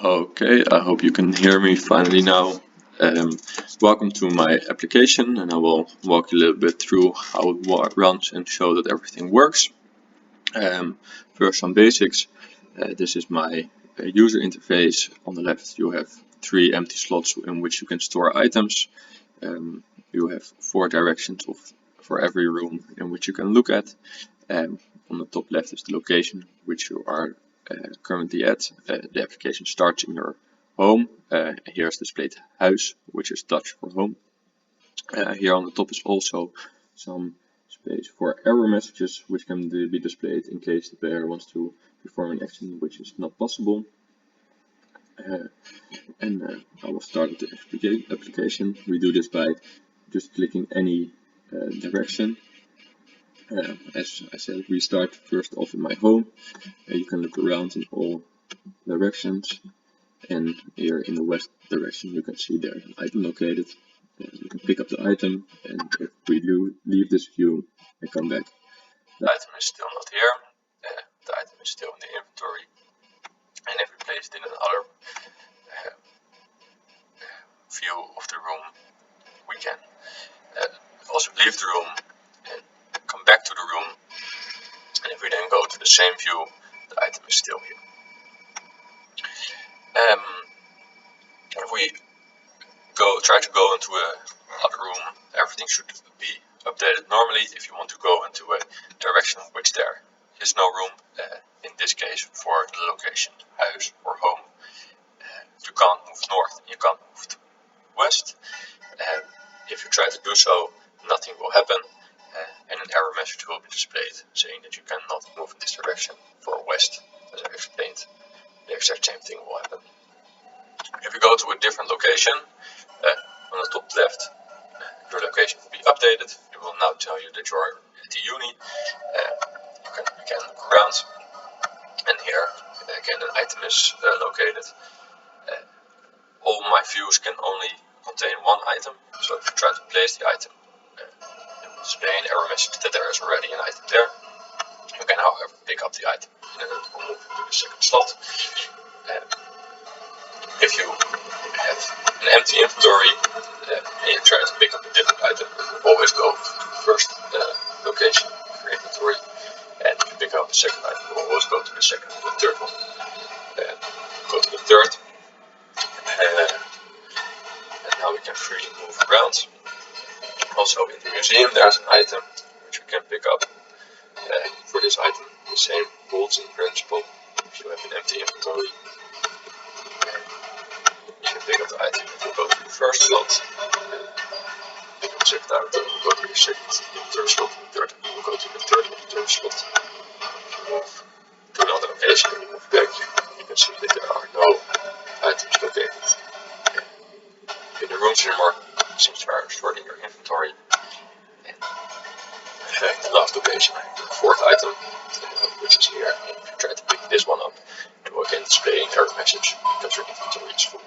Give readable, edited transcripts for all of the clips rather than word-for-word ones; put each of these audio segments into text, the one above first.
Okay, I hope you can hear me finally now. Welcome to my application, and I will walk you a little bit through how it runs and show that everything works. First, some basics. This is my user interface. On the left you have 3 empty slots in which you can store items. You have 4 directions for every room in which you can look at. On the top left is the location which you are currently at. The application starts in your home. Here's displayed huis, which is Dutch for home. Here on the top is also some space for error messages, which can be displayed in case the player wants to perform an action which is not possible. I will start the application. We do this by just clicking any direction. As I said, we start first off in my home. You can look around in all directions, and here in the west direction you can see there's an item located. You can pick up the item, and if we leave this view and come back, the item is still not here. The item is still in the inventory, and if we place it in another view of the room, we can also leave the room and come back to the room, and if we then go to the same view, the item is still here. If we try to go into another room, everything should be updated normally. If you want to go into a direction in which there is no room, in this case for the location house or home, you can't move north and you can't move to west. If you try to do so, nothing will happen, and an error message will be displayed saying that you cannot move in this direction. For west, as I explained, the exact same thing will happen. If you go to a different location, on the top left, your location will be updated. It will now tell you that you are at the uni. You can look around, and here again an item is located. All my views can only contain one item, so if you try to place the item, it will display an error message that there is already an item there. You can however pick up the item and it will move to the second slot. If you have an empty inventory and you try to pick up a different item, always go to the first location of your inventory, and if you pick up the second item, you always go to the second and the third one. Go to the third, and now we can freely move around. Also in the museum there's an item which we can pick up. For this item, the same holds in principle. If you have an empty inventory, you can pick up the item. If you go to the first slot, pick up the second item, you will go to the second and third slot, and the third, you will go to the third and third slot. If you move to another location and you move back, you can see that there are no items located in the rooms anymore, since you are stored in your inventory. And the last location, the fourth item, which is here. And if you try to pick this one up, it will again display an error message because your inventory is full.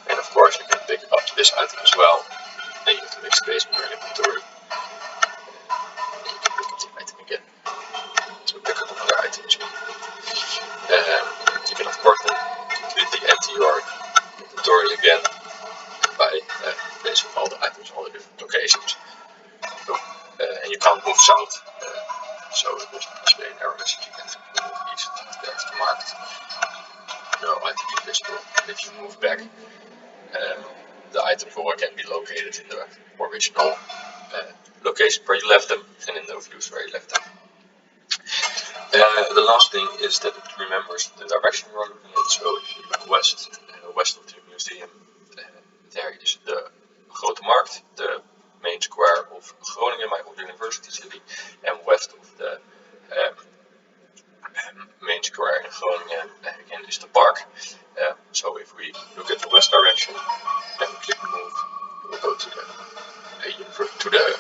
And of course you can pick up this item as well. Then you have to make space in your inventory. And you can pick up the item again. So pick up another item as well. You can of course then completely empty your inventory again by placing all the items in all the different locations. And you can't move south, so it will display an error message again. If you move east, there's the marked no item visible. If you move back, the items will again be located in the original location where you left them and in the views where you left them. The last thing is that it remembers the direction you are looking at. So if you look west of the museum, there is the Grote Markt, the main square of Groningen, my old university city, and west of the main square in Groningen again is the park. So if we look at the west direction and we click move, we will go to the